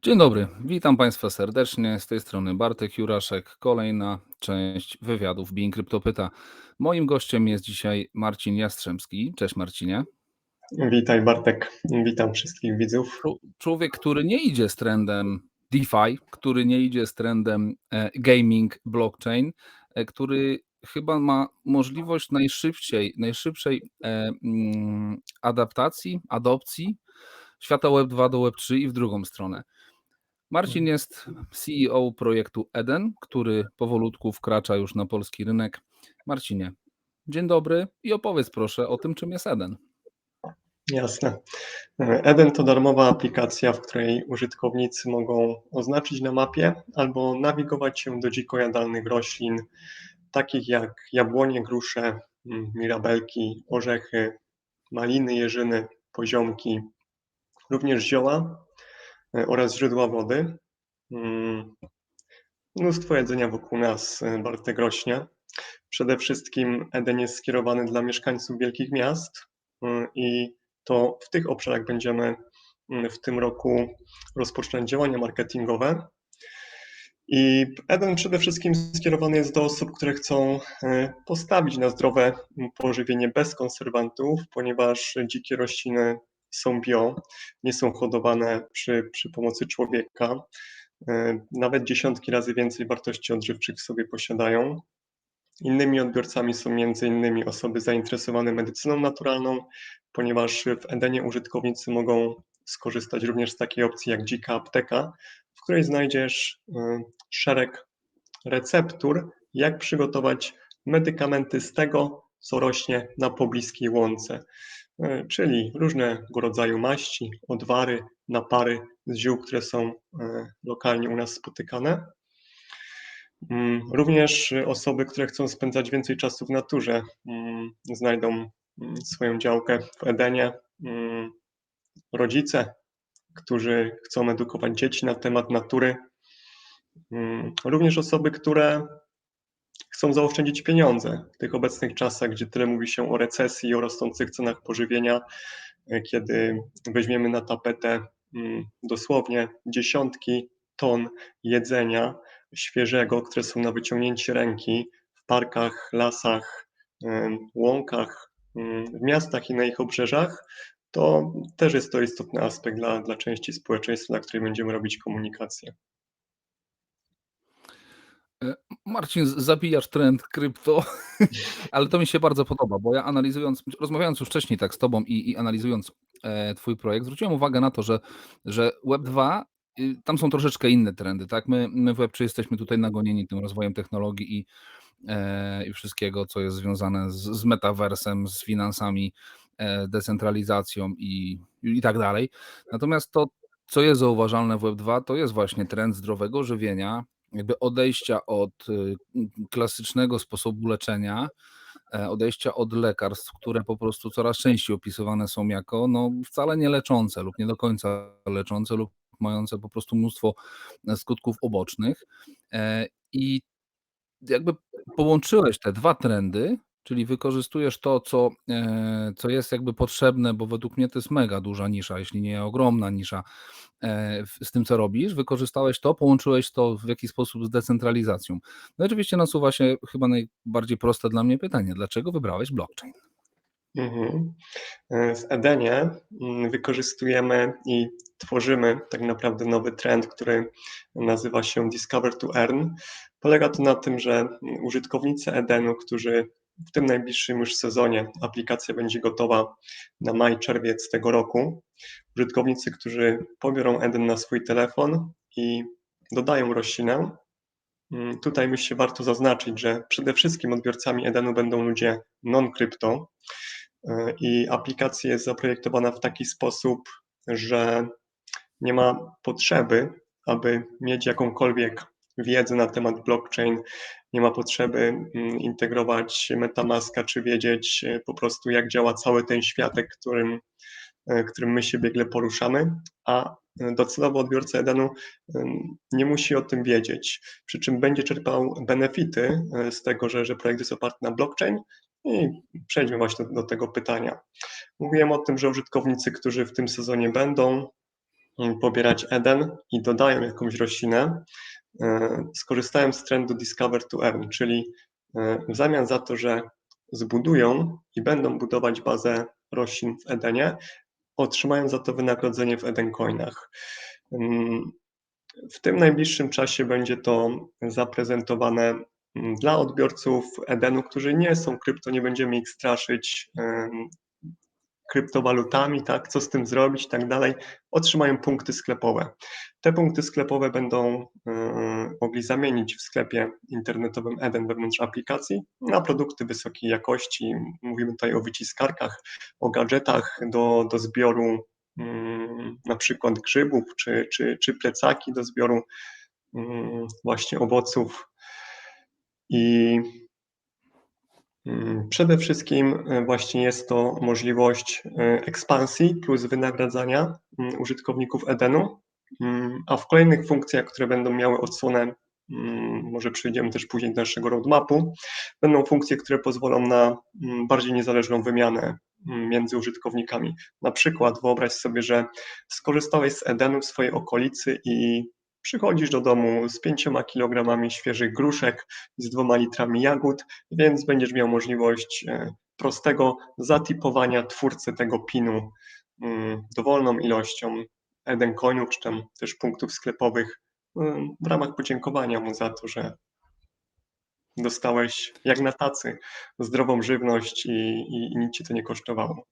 Dzień dobry, witam Państwa serdecznie. Z tej strony Bartek Juraszek. Kolejna część wywiadów Being Crypto Pyta. Moim gościem jest dzisiaj Marcin Jastrzębski. Cześć Marcinie. Witaj Bartek, witam wszystkich widzów. Człowiek, który nie idzie z trendem DeFi, który nie idzie z trendem gaming, blockchain, który chyba ma możliwość najszybszej adopcji świata Web2 do Web3 i w drugą stronę. Marcin jest CEO projektu Eden, który powolutku wkracza już na polski rynek. Marcinie, dzień dobry i opowiedz proszę o tym, czym jest Eden. Jasne. Eden to darmowa aplikacja, w której użytkownicy mogą oznaczyć na mapie albo nawigować się do dziko jadalnych roślin, takich jak jabłonie, grusze, mirabelki, orzechy, maliny, jeżyny, poziomki, również zioła oraz źródła wody. Mnóstwo jedzenia wokół nas, Bartek, rośnie. Przede wszystkim Eden jest skierowany dla mieszkańców wielkich miast i to w tych obszarach będziemy w tym roku rozpoczynać działania marketingowe. I Eden przede wszystkim skierowany jest do osób, które chcą postawić na zdrowe pożywienie bez konserwantów, ponieważ dzikie rośliny są bio, nie są hodowane przy pomocy człowieka. Nawet dziesiątki razy więcej wartości odżywczych w sobie posiadają. Innymi odbiorcami są m.in. osoby zainteresowane medycyną naturalną, ponieważ w Edenie użytkownicy mogą skorzystać również z takiej opcji jak dzika apteka, w której znajdziesz szereg receptur, jak przygotować medykamenty z tego, co rośnie na pobliskiej łące, czyli różnego rodzaju maści, odwary, napary z ziół, które są lokalnie u nas spotykane. Również osoby, które chcą spędzać więcej czasu w naturze, znajdą swoją działkę w Edenie. Rodzice, którzy chcą edukować dzieci na temat natury. Również osoby, które chcą zaoszczędzić pieniądze w tych obecnych czasach, gdzie tyle mówi się o recesji i o rosnących cenach pożywienia, kiedy weźmiemy na tapetę dosłownie dziesiątki ton jedzenia świeżego, które są na wyciągnięcie ręki w parkach, lasach, łąkach, w miastach i na ich obrzeżach, to też jest to istotny aspekt dla części społeczeństwa, dla której będziemy robić komunikację. Marcin, zabijasz trend krypto, ale to mi się bardzo podoba, bo ja rozmawiając już wcześniej tak z Tobą i analizując Twój projekt, zwróciłem uwagę na to, że Web2, tam są troszeczkę inne trendy, tak? My w Web3 jesteśmy tutaj nagonieni tym rozwojem technologii i wszystkiego, co jest związane z metaversem, z finansami, decentralizacją i tak dalej. Natomiast to, co jest zauważalne w Web2, to jest właśnie trend zdrowego żywienia, jakby odejścia od klasycznego sposobu leczenia, odejścia od lekarstw, które po prostu coraz częściej opisywane są jako wcale nie leczące lub nie do końca leczące lub mające po prostu mnóstwo skutków ubocznych. I jakby połączyłeś te dwa trendy, czyli wykorzystujesz to, co jest jakby potrzebne, bo według mnie to jest mega duża nisza, jeśli nie ogromna nisza z tym, co robisz, wykorzystałeś to, połączyłeś to w jakiś sposób z decentralizacją. No i oczywiście nasuwa się chyba najbardziej proste dla mnie pytanie, dlaczego wybrałeś blockchain? Mhm. W Edenie wykorzystujemy i tworzymy tak naprawdę nowy trend, który nazywa się Discover to Earn. Polega to na tym, że użytkownicy Edenu, którzy w tym najbliższym już sezonie, aplikacja będzie gotowa na maj, czerwiec tego roku, użytkownicy, którzy pobiorą Eden na swój telefon i dodają roślinę. Tutaj myślę, że warto zaznaczyć, że przede wszystkim odbiorcami Edenu będą ludzie non-krypto, i aplikacja jest zaprojektowana w taki sposób, że nie ma potrzeby, aby mieć jakąkolwiek wiedzę na temat blockchain, nie ma potrzeby integrować MetaMaska czy wiedzieć po prostu, jak działa cały ten światek, którym my się biegle poruszamy, a docelowy odbiorca Edenu nie musi o tym wiedzieć, przy czym będzie czerpał benefity z tego, że projekt jest oparty na blockchain. I przejdźmy właśnie do tego pytania. Mówiłem o tym, że użytkownicy, którzy w tym sezonie będą, pobierać Eden i dodają jakąś roślinę, skorzystają z trendu Discover to Earn, czyli w zamian za to, że zbudują i będą budować bazę roślin w Edenie, otrzymają za to wynagrodzenie w Eden Coinach. W tym najbliższym czasie będzie to zaprezentowane dla odbiorców Edenu, którzy nie są krypto, nie będziemy ich straszyć kryptowalutami, tak, co z tym zrobić i tak dalej, otrzymają punkty sklepowe. Te punkty sklepowe będą mogli zamienić w sklepie internetowym Eden wewnątrz aplikacji na produkty wysokiej jakości. Mówimy tutaj o wyciskarkach, o gadżetach do zbioru na przykład grzybów, czy plecaki do zbioru właśnie owoców. I przede wszystkim właśnie jest to możliwość ekspansji plus wynagradzania użytkowników Edenu, a w kolejnych funkcjach, które będą miały odsłonę, może przejdziemy też później do naszego roadmapu, będą funkcje, które pozwolą na bardziej niezależną wymianę między użytkownikami. Na przykład wyobraź sobie, że skorzystałeś z Edenu w swojej okolicy i przychodzisz do domu z 5 kilogramami świeżych gruszek i z 2 litrami jagód, więc będziesz miał możliwość prostego zatipowania twórcy tego pinu dowolną ilością Eden Coinów, czy tam też punktów sklepowych w ramach podziękowania mu za to, że dostałeś jak na tacy zdrową żywność i nic ci to nie kosztowało.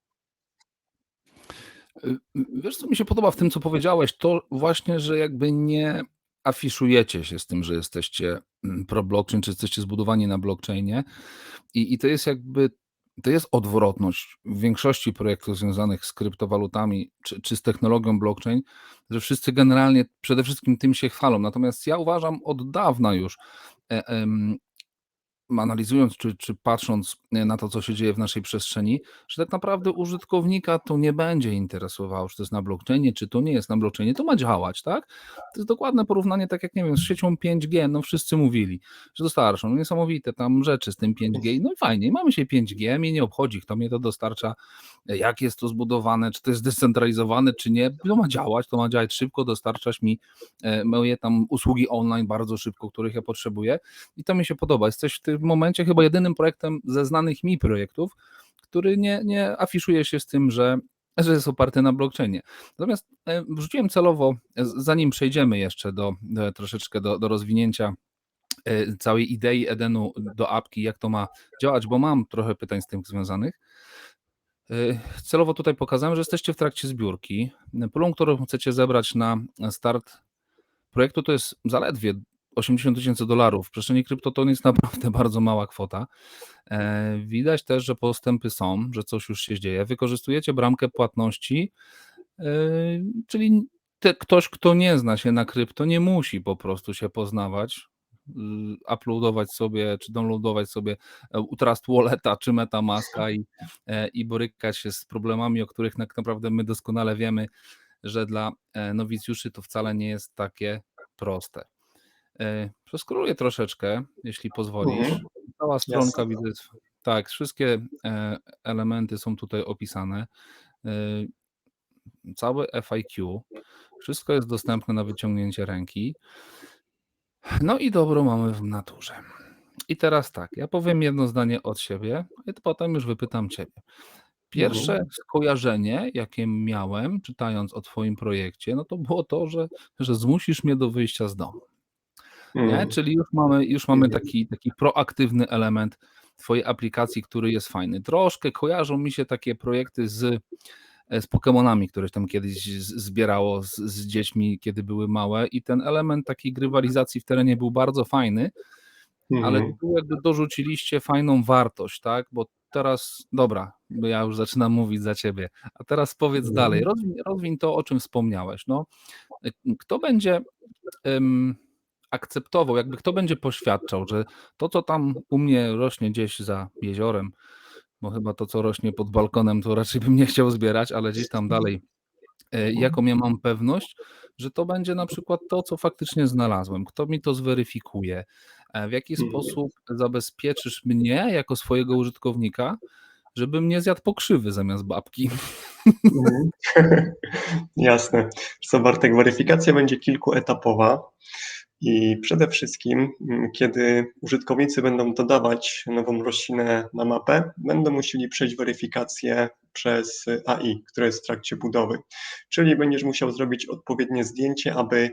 Wiesz, co mi się podoba w tym, co powiedziałeś, to właśnie, że jakby nie afiszujecie się z tym, że jesteście pro-blockchain, czy jesteście zbudowani na blockchainie i to jest jakby, to jest odwrotność w większości projektów związanych z kryptowalutami, czy z technologią blockchain, że wszyscy generalnie przede wszystkim tym się chwalą. Natomiast ja uważam od dawna już, analizując czy patrząc na to, co się dzieje w naszej przestrzeni, że tak naprawdę użytkownika to nie będzie interesowało, czy to jest na blockchainie, czy to nie jest na blockchainie, to ma działać, tak? To jest dokładne porównanie, tak jak nie wiem, z siecią 5G, no wszyscy mówili, że dostarczą, no niesamowite tam rzeczy z tym 5G, no i fajnie, mamy się 5G, mnie nie obchodzi, kto mnie to dostarcza, jak jest to zbudowane, czy to jest zdecentralizowane, czy nie, to ma działać szybko, dostarczać mi moje tam usługi online bardzo szybko, których ja potrzebuję i to mi się podoba. Jesteś w tym momencie chyba jedynym projektem ze znanych mi projektów, który nie afiszuje się z tym, że jest oparty na blockchainie. Natomiast wrzuciłem celowo, zanim przejdziemy jeszcze troszeczkę do rozwinięcia całej idei Edenu do apki, jak to ma działać, bo mam trochę pytań z tym związanych. Celowo tutaj pokazałem, że jesteście w trakcie zbiórki. Pulą, którą chcecie zebrać na start projektu, to jest zaledwie $80,000. W przestrzeni krypto to jest naprawdę bardzo mała kwota. Widać też, że postępy są, że coś już się dzieje. Wykorzystujecie bramkę płatności, czyli ktoś, kto nie zna się na krypto, nie musi po prostu się poznawać, uploadować sobie, czy downloadować sobie Trust Walleta, czy MetaMaska i borykać się z problemami, o których tak naprawdę my doskonale wiemy, że dla nowicjuszy to wcale nie jest takie proste. Przeskróluję troszeczkę, jeśli pozwolisz. Cała stronka Jasne. widzę. Tak, wszystkie elementy są tutaj opisane. Całe FAQ. Wszystko jest dostępne na wyciągnięcie ręki. No i dobro mamy w naturze. I teraz tak, ja powiem jedno zdanie od siebie, i potem już wypytam Ciebie. Pierwsze skojarzenie, jakie miałem, czytając o Twoim projekcie, no to było to, że zmusisz mnie do wyjścia z domu. Nie? Czyli już mamy taki proaktywny element Twojej aplikacji, który jest fajny. Troszkę kojarzą mi się takie projekty z Pokemonami, które tam kiedyś zbierało z dziećmi, kiedy były małe i ten element takiej grywalizacji w terenie był bardzo fajny, ale tu jakby dorzuciliście fajną wartość, tak? Bo teraz, dobra, bo ja już zaczynam mówić za Ciebie, a teraz powiedz dalej, rozwiń to, o czym wspomniałeś. No, kto będzie akceptował, jakby kto będzie poświadczał, że to, co tam u mnie rośnie gdzieś za jeziorem, bo chyba to, co rośnie pod balkonem, to raczej bym nie chciał zbierać, ale gdzieś tam dalej, jaką ja mam pewność, że to będzie na przykład to, co faktycznie znalazłem, kto mi to zweryfikuje, w jaki sposób zabezpieczysz mnie jako swojego użytkownika, żebym nie zjadł pokrzywy zamiast babki. Mhm. Jasne. Wiesz co, Bartek, weryfikacja będzie kilkuetapowa i przede wszystkim, kiedy użytkownicy będą dodawać nową roślinę na mapę, będą musieli przejść weryfikację przez AI, które jest w trakcie budowy. Czyli będziesz musiał zrobić odpowiednie zdjęcie, aby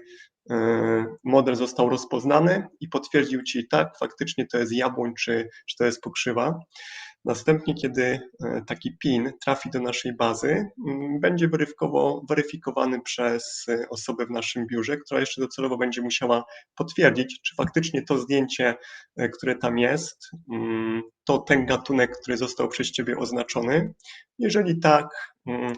model został rozpoznany i potwierdził ci, tak, faktycznie to jest jabłoń, czy to jest pokrzywa. Następnie, kiedy taki PIN trafi do naszej bazy, będzie weryfikowany przez osobę w naszym biurze, która jeszcze docelowo będzie musiała potwierdzić, czy faktycznie to zdjęcie, które tam jest, to ten gatunek, który został przez Ciebie oznaczony. Jeżeli tak,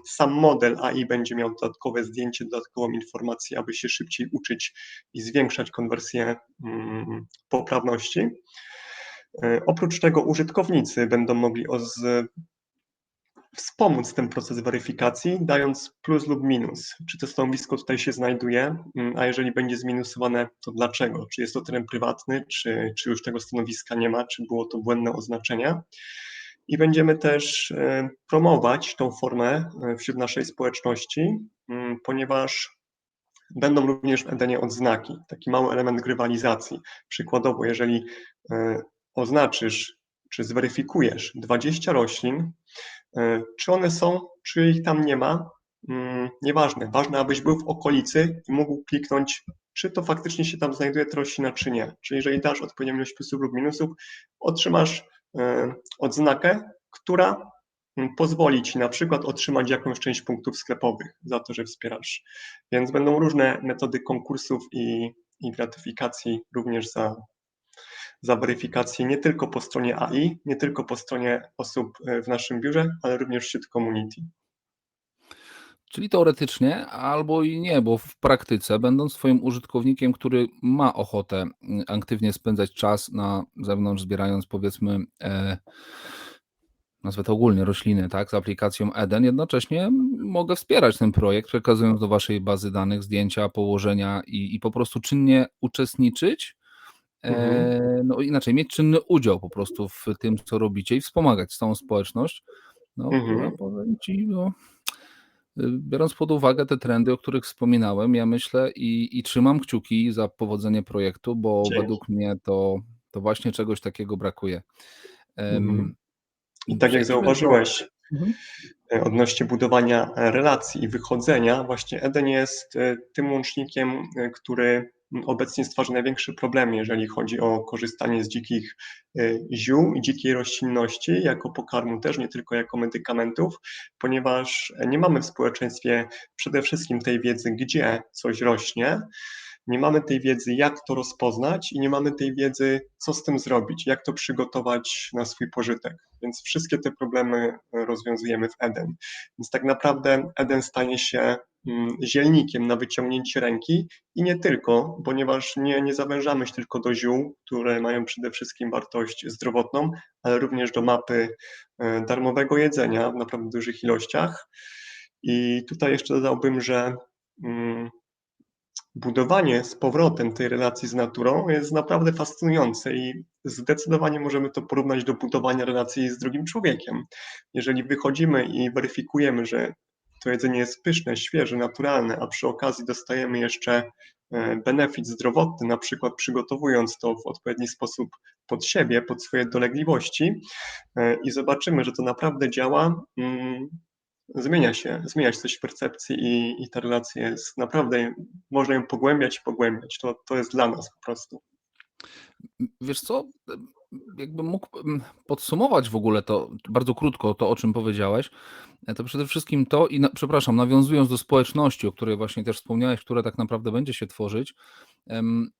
sam model AI będzie miał dodatkowe zdjęcie, dodatkową informację, aby się szybciej uczyć i zwiększać konwersję poprawności. Oprócz tego użytkownicy będą mogli wspomóc ten proces weryfikacji, dając plus lub minus. Czy to stanowisko tutaj się znajduje, a jeżeli będzie zminusowane, to dlaczego? Czy jest to teren prywatny, czy już tego stanowiska nie ma, czy było to błędne oznaczenie? I będziemy też promować tą formę wśród naszej społeczności, ponieważ będą również w Edenie odznaki, taki mały element grywalizacji. Przykładowo, jeżeli oznaczysz czy zweryfikujesz 20 roślin, czy one są, czy ich tam nie ma, nieważne. Ważne, abyś był w okolicy i mógł kliknąć, czy to faktycznie się tam znajduje ta roślina, czy nie. Czyli jeżeli dasz odpowiednią ilość plusów lub minusów, otrzymasz odznakę, która pozwoli ci na przykład otrzymać jakąś część punktów sklepowych za to, że wspierasz. Więc będą różne metody konkursów i gratyfikacji również za weryfikację nie tylko po stronie AI, nie tylko po stronie osób w naszym biurze, ale również wśród community. Czyli teoretycznie albo i nie, bo w praktyce, będąc Twoim użytkownikiem, który ma ochotę aktywnie spędzać czas na zewnątrz, zbierając powiedzmy, nazwę to ogólnie rośliny, tak, z aplikacją Eden, jednocześnie mogę wspierać ten projekt, przekazując do Waszej bazy danych zdjęcia, położenia i po prostu czynnie uczestniczyć, Mhm, no inaczej, mieć czynny udział po prostu w tym, co robicie i wspomagać całą społeczność, no, która mhm, powiem Ci, no, biorąc pod uwagę te trendy, o których wspominałem, ja myślę i trzymam kciuki za powodzenie projektu, bo dzięki. według mnie to właśnie czegoś takiego brakuje. Mhm. Em, I tak jak Przejdźmy do zauważyłeś, mhm. odnośnie budowania relacji i wychodzenia, właśnie Eden jest tym łącznikiem, który obecnie stwarza największe problemy, jeżeli chodzi o korzystanie z dzikich ziół i dzikiej roślinności jako pokarmu też, nie tylko jako medykamentów, ponieważ nie mamy w społeczeństwie przede wszystkim tej wiedzy, gdzie coś rośnie, nie mamy tej wiedzy, jak to rozpoznać i nie mamy tej wiedzy, co z tym zrobić, jak to przygotować na swój pożytek. Więc wszystkie te problemy rozwiązujemy w Eden. Więc tak naprawdę Eden stanie się zielnikiem na wyciągnięcie ręki i nie tylko, ponieważ nie zawężamy się tylko do ziół, które mają przede wszystkim wartość zdrowotną, ale również do mapy darmowego jedzenia w naprawdę dużych ilościach. I tutaj jeszcze dodałbym, że mm, budowanie z powrotem tej relacji z naturą jest naprawdę fascynujące i zdecydowanie możemy to porównać do budowania relacji z drugim człowiekiem. Jeżeli wychodzimy i weryfikujemy, że to jedzenie jest pyszne, świeże, naturalne, a przy okazji dostajemy jeszcze benefit zdrowotny, na przykład przygotowując to w odpowiedni sposób pod siebie, pod swoje dolegliwości i zobaczymy, że to naprawdę działa, zmienia się coś w percepcji i ta relacja jest naprawdę, można ją pogłębiać i pogłębiać. To jest dla nas po prostu. Wiesz co, jakbym mógł podsumować w ogóle to bardzo krótko, to o czym powiedziałeś, to przede wszystkim to i przepraszam, nawiązując do społeczności, o której właśnie też wspomniałeś, która tak naprawdę będzie się tworzyć,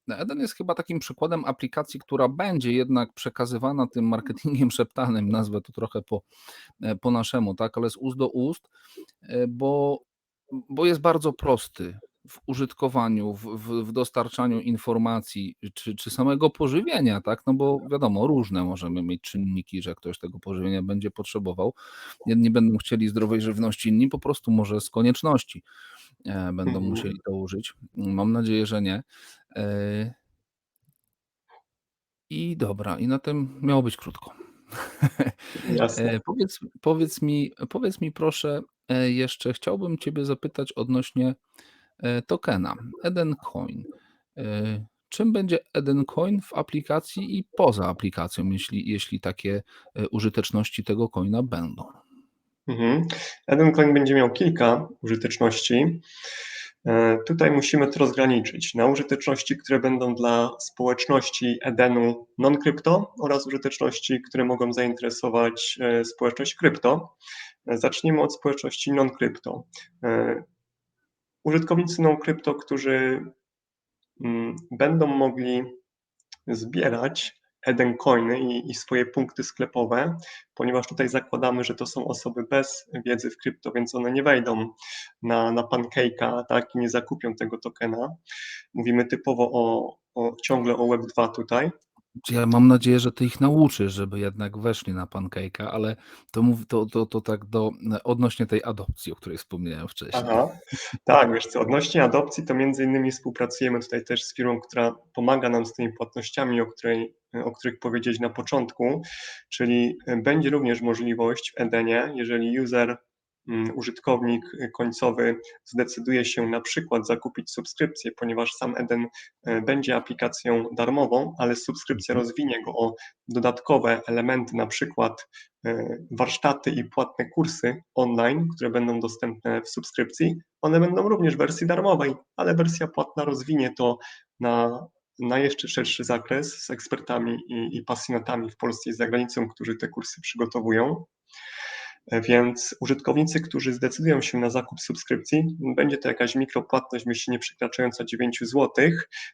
Eden jest chyba takim przykładem aplikacji, która będzie jednak przekazywana tym marketingiem szeptanym, nazwę to trochę po naszemu, tak, ale z ust do ust, bo jest bardzo prosty w użytkowaniu, w dostarczaniu informacji czy samego pożywienia, tak, no bo wiadomo, różne możemy mieć czynniki, że ktoś tego pożywienia będzie potrzebował. Jedni będą chcieli zdrowej żywności, inni po prostu może z konieczności, będą Mhm. musieli to użyć. Mam nadzieję, że nie. I dobra, i na tym miało być krótko. Jasne. Powiedz mi proszę, jeszcze chciałbym ciebie zapytać odnośnie tokena Edencoin. Czym będzie Edencoin w aplikacji i poza aplikacją, jeśli takie użyteczności tego coina będą? Mhm. Edencoin będzie miał kilka użyteczności. Tutaj musimy to rozgraniczyć na użyteczności, które będą dla społeczności Edenu non-krypto oraz użyteczności, które mogą zainteresować społeczność krypto. Zacznijmy od społeczności non-krypto. Użytkownicy non-krypto, którzy będą mogli zbierać Edencoiny i swoje punkty sklepowe, ponieważ tutaj zakładamy, że to są osoby bez wiedzy w krypto, więc one nie wejdą na Pancake'a, tak, i nie zakupią tego tokena. Mówimy typowo ciągle o Web2 tutaj. Ja mam nadzieję, że ty ich nauczysz, żeby jednak weszli na Pancake'a, ale to tak odnośnie tej adopcji, o której wspomniałem wcześniej. Aha, tak, wiesz co, odnośnie adopcji, to między innymi współpracujemy tutaj też z firmą, która pomaga nam z tymi płatnościami, o których powiedzieć na początku, czyli będzie również możliwość w Edenie, jeżeli użytkownik końcowy zdecyduje się na przykład zakupić subskrypcję, ponieważ sam Eden będzie aplikacją darmową, ale subskrypcja Mhm. rozwinie go o dodatkowe elementy, na przykład warsztaty i płatne kursy online, które będą dostępne w subskrypcji. One będą również w wersji darmowej, ale wersja płatna rozwinie to na jeszcze szerszy zakres z ekspertami i pasjonatami w Polsce i za granicą, którzy te kursy przygotowują. Więc użytkownicy, którzy zdecydują się na zakup subskrypcji, będzie to jakaś mikropłatność, myślę, nie przekraczająca 9 zł.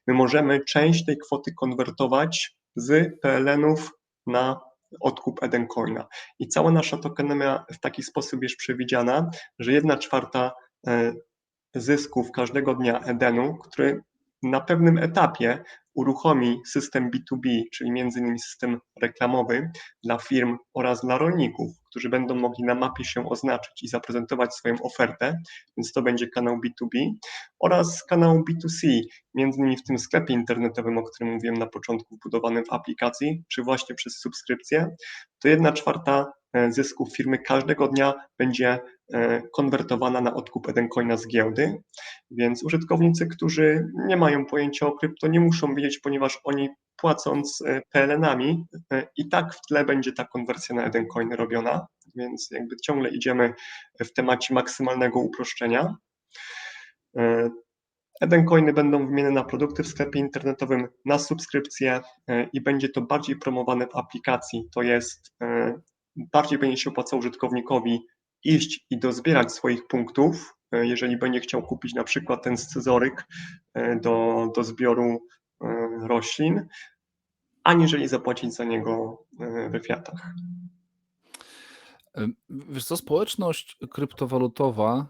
My możemy część tej kwoty konwertować z PLN-ów na odkup Edencoina. I cała nasza tokenomia w taki sposób jest przewidziana, że 1/4 zysków każdego dnia Edenu, który na pewnym etapie uruchomi system B2B, czyli między innymi system reklamowy dla firm oraz dla rolników, którzy będą mogli na mapie się oznaczyć i zaprezentować swoją ofertę, więc to będzie kanał B2B, oraz kanał B2C, między innymi w tym sklepie internetowym, o którym mówiłem na początku, wbudowanym w aplikacji, czy właśnie przez subskrypcję, to 1/4 zysków firmy każdego dnia będzie konwertowana na odkup Edencoina z giełdy, więc użytkownicy, którzy nie mają pojęcia o krypto, nie muszą wiedzieć, ponieważ oni płacąc PLN-ami i tak w tle będzie ta konwersja na Edencoiny robiona, więc jakby ciągle idziemy w temacie maksymalnego uproszczenia. Edencoiny będą wymienione na produkty w sklepie internetowym, na subskrypcje i będzie to bardziej promowane w aplikacji, to jest bardziej będzie się opłacało użytkownikowi iść i dozbierać swoich punktów, jeżeli będzie chciał kupić na przykład ten scyzoryk do zbioru roślin, aniżeli zapłacić za niego we fiatach. Wiesz co, społeczność kryptowalutowa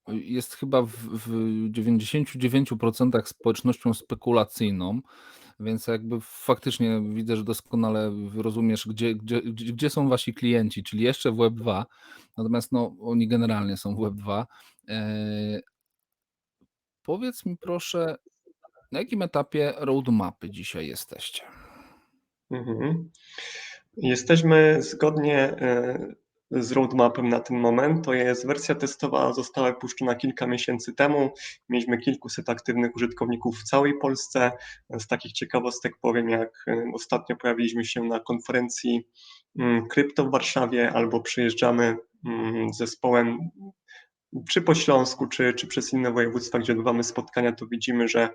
jest chyba w 99% społecznością spekulacyjną, więc jakby faktycznie widzę, że doskonale rozumiesz, gdzie są wasi klienci, czyli jeszcze w Web2, natomiast no, oni generalnie są w Web2. Powiedz mi proszę, na jakim etapie roadmapy dzisiaj jesteście? Mhm. Jesteśmy zgodnie z roadmapem na ten moment. To jest wersja testowa, została wypuszczona kilka miesięcy temu. Mieliśmy kilkuset aktywnych użytkowników w całej Polsce. Z takich ciekawostek powiem, jak ostatnio pojawiliśmy się na konferencji krypto w Warszawie, albo przyjeżdżamy z zespołem czy po Śląsku, czy przez inne województwa, gdzie odbywamy spotkania, to widzimy, że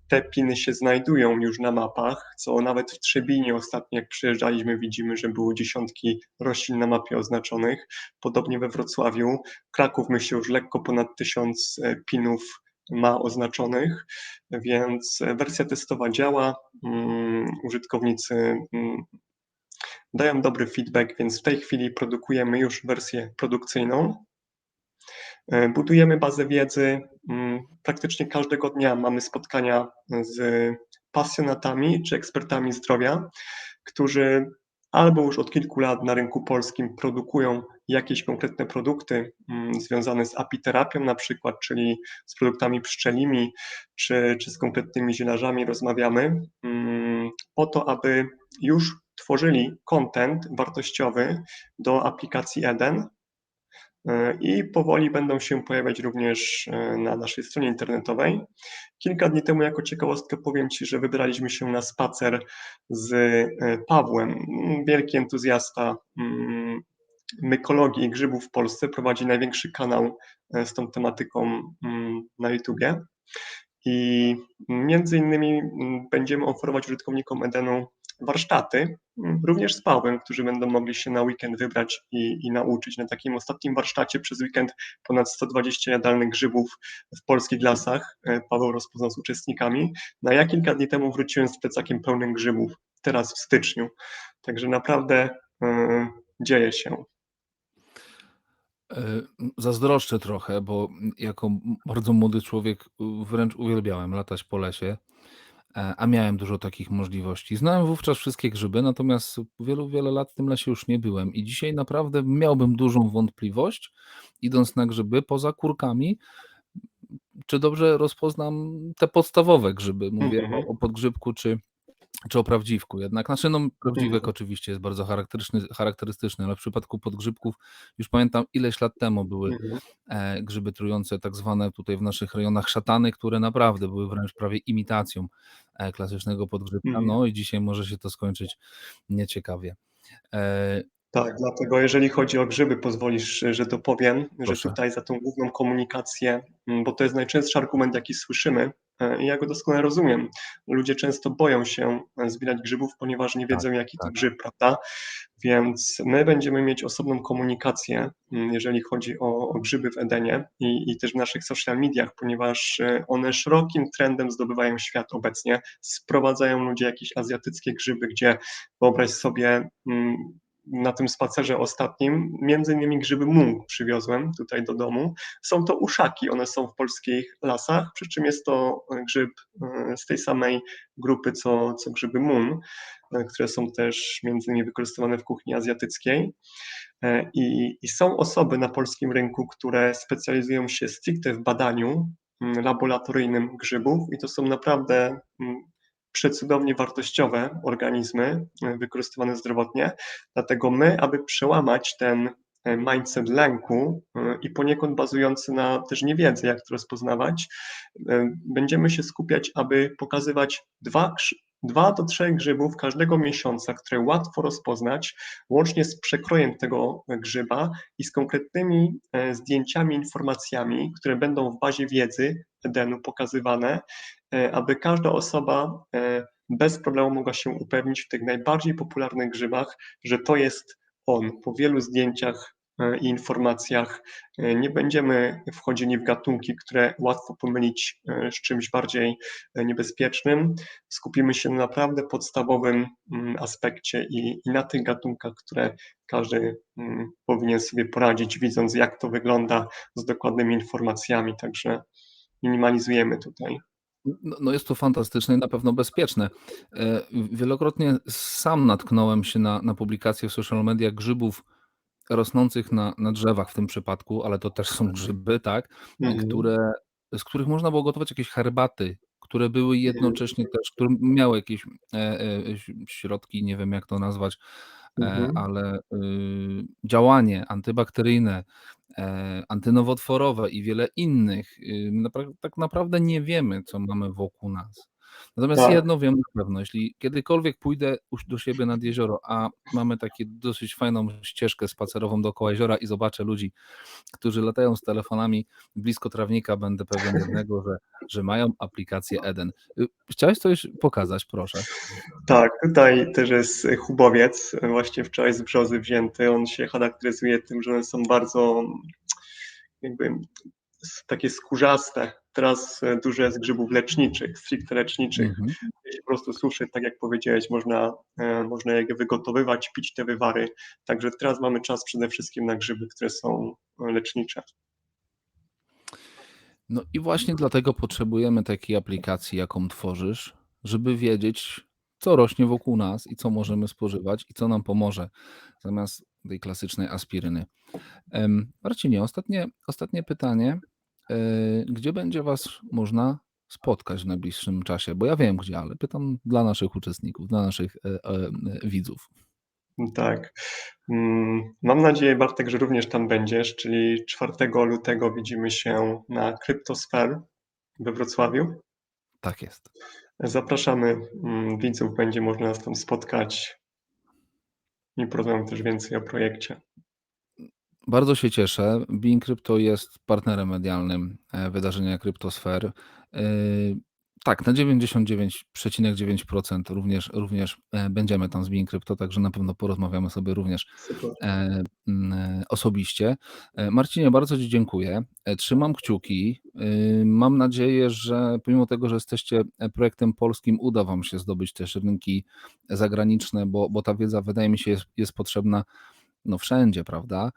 te piny się znajdują już na mapach, co nawet w Trzebinie ostatnio, jak przyjeżdżaliśmy, widzimy, że były dziesiątki roślin na mapie oznaczonych. Podobnie we Wrocławiu. Kraków, myślę, już lekko ponad 1000 pinów ma oznaczonych, więc wersja testowa działa. Użytkownicy dają dobry feedback, więc w tej chwili produkujemy już wersję produkcyjną. Budujemy bazę wiedzy. Praktycznie każdego dnia mamy spotkania z pasjonatami czy ekspertami zdrowia, którzy albo już od kilku lat na rynku polskim produkują jakieś konkretne produkty związane z apiterapią na przykład, czyli z produktami pszczelimi, czy z konkretnymi zielarzami rozmawiamy, po to, aby już tworzyli content wartościowy do aplikacji Eden i powoli będą się pojawiać również na naszej stronie internetowej. Kilka dni temu jako ciekawostkę powiem Ci, że wybraliśmy się na spacer z Pawłem, wielki entuzjasta mykologii i grzybów w Polsce, prowadzi największy kanał z tą tematyką na YouTubie. I między innymi będziemy oferować użytkownikom Edenu warsztaty, również z Pawłem, którzy będą mogli się na weekend wybrać i nauczyć. Na takim ostatnim warsztacie przez weekend ponad 120 jadalnych grzybów w polskich lasach Paweł rozpoznał z uczestnikami. No a ja kilka dni temu wróciłem z plecakiem pełnym grzybów, teraz w styczniu. Także naprawdę dzieje się. Zazdroszczę trochę, bo jako bardzo młody człowiek wręcz uwielbiałem latać po lesie, a miałem dużo takich możliwości. Znałem wówczas wszystkie grzyby, natomiast wiele lat w tym lesie już nie byłem i dzisiaj naprawdę miałbym dużą wątpliwość, idąc na grzyby, poza kurkami, czy dobrze rozpoznam te podstawowe grzyby. Mówię o podgrzybku czy o prawdziwku. Jednak prawdziwek oczywiście jest bardzo charakterystyczny, ale w przypadku podgrzybków już pamiętam ileś lat temu były grzyby trujące, tak zwane tutaj w naszych rejonach szatany, które naprawdę były wręcz prawie imitacją klasycznego podgrzybka. No i dzisiaj może się to skończyć nieciekawie. Tak, dlatego jeżeli chodzi o grzyby, pozwolisz, że dopowiem, że Proszę. tutaj za tą główną komunikację, bo to jest najczęstszy argument, jaki słyszymy, i ja go doskonale rozumiem. Ludzie często boją się zbierać grzybów, ponieważ nie wiedzą, jaki to grzyb, prawda? Więc my będziemy mieć osobną komunikację, jeżeli chodzi o grzyby w Edenie i też w naszych social mediach, ponieważ one szerokim trendem zdobywają świat obecnie. Sprowadzają ludzie jakieś azjatyckie grzyby, gdzie wyobraź sobie, na tym spacerze ostatnim między innymi grzyby mung przywiozłem tutaj do domu. Są to uszaki, one są w polskich lasach, przy czym jest to grzyb z tej samej grupy co grzyby mung, które są też między innymi wykorzystywane w kuchni azjatyckiej. I są osoby na polskim rynku, które specjalizują się stricte w badaniu laboratoryjnym grzybów i to są naprawdę przecudownie wartościowe organizmy wykorzystywane zdrowotnie. Dlatego my, aby przełamać ten mindset lęku i poniekąd bazujący na też niewiedzy, jak to rozpoznawać, będziemy się skupiać, aby pokazywać 2 do 3 grzybów każdego miesiąca, które łatwo rozpoznać, łącznie z przekrojem tego grzyba i z konkretnymi zdjęciami, informacjami, które będą w bazie wiedzy Edenu pokazywane, aby każda osoba bez problemu mogła się upewnić w tych najbardziej popularnych grzybach, że to jest on. Po wielu zdjęciach i informacjach nie będziemy wchodzili w gatunki, które łatwo pomylić z czymś bardziej niebezpiecznym. Skupimy się na naprawdę podstawowym aspekcie i na tych gatunkach, które każdy powinien sobie poradzić, widząc jak to wygląda z dokładnymi informacjami, także minimalizujemy tutaj. No jest to fantastyczne i na pewno bezpieczne. Wielokrotnie sam natknąłem się na publikacje w social mediach grzybów rosnących na drzewach w tym przypadku, ale to też są grzyby, tak, z których można było gotować jakieś herbaty, które były jednocześnie też, które miały jakieś środki, nie wiem jak to nazwać, ale działanie antybakteryjne, antynowotworowe i wiele innych. Tak naprawdę nie wiemy, co mamy wokół nas. Natomiast Tak. jedno wiem na pewno, jeśli kiedykolwiek pójdę do siebie nad jezioro, a mamy takie dosyć fajną ścieżkę spacerową dookoła jeziora i zobaczę ludzi, którzy latają z telefonami blisko trawnika, będę pewien jednego, że mają aplikację Eden. Chciałeś coś pokazać, proszę? Tak, tutaj też jest hubowiec, właśnie wczoraj z brzozy wzięty. On się charakteryzuje tym, że one są bardzo jakby takie skórzaste. Teraz dużo jest grzybów leczniczych, stricte leczniczych. Je się po prostu suszy, tak jak powiedziałeś, można je wygotowywać, pić te wywary. Także teraz mamy czas przede wszystkim na grzyby, które są lecznicze. No i właśnie dlatego potrzebujemy takiej aplikacji, jaką tworzysz, żeby wiedzieć, co rośnie wokół nas i co możemy spożywać i co nam pomoże, zamiast tej klasycznej aspiryny. Marcinie, ostatnie pytanie. Gdzie będzie Was można spotkać w najbliższym czasie? Bo ja wiem gdzie, ale pytam dla naszych uczestników, dla naszych widzów. Tak. Mam nadzieję, Bartek, że również tam będziesz, czyli 4 lutego widzimy się na Cryptosphere we Wrocławiu. Tak jest. Zapraszamy widzów, będzie można nas tam spotkać i porozmawiamy też więcej o projekcie. Bardzo się cieszę. Being Crypto jest partnerem medialnym wydarzenia Cryptosphere. Tak, na 99,9% również będziemy tam z Being Crypto, także na pewno porozmawiamy sobie również Super. osobiście. Marcinie, bardzo Ci dziękuję. Trzymam kciuki. Mam nadzieję, że pomimo tego, że jesteście projektem polskim, uda Wam się zdobyć też rynki zagraniczne, bo ta wiedza wydaje mi się jest potrzebna wszędzie, prawda?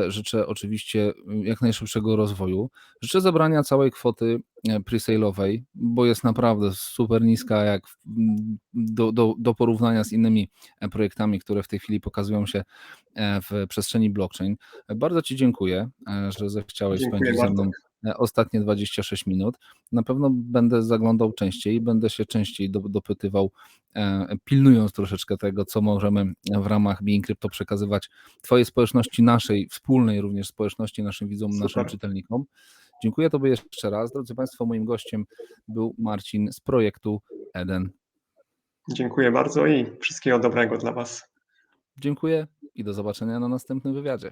Życzę oczywiście jak najszybszego rozwoju. Życzę zebrania całej kwoty presale'owej, bo jest naprawdę super niska jak do porównania z innymi projektami, które w tej chwili pokazują się w przestrzeni blockchain. Bardzo Ci dziękuję, że zechciałeś Dziękuję, spędzić ze mną Bartek. ostatnie 26 minut. Na pewno będę zaglądał częściej, będę się częściej dopytywał, pilnując troszeczkę tego, co możemy w ramach Being Crypto przekazywać Twojej społeczności, naszej wspólnej również społeczności, naszym widzom, naszym Super. czytelnikom. Dziękuję Tobie jeszcze raz. Drodzy Państwo, moim gościem był Marcin z projektu Eden. Dziękuję bardzo i wszystkiego dobrego dla Was. Dziękuję i do zobaczenia na następnym wywiadzie.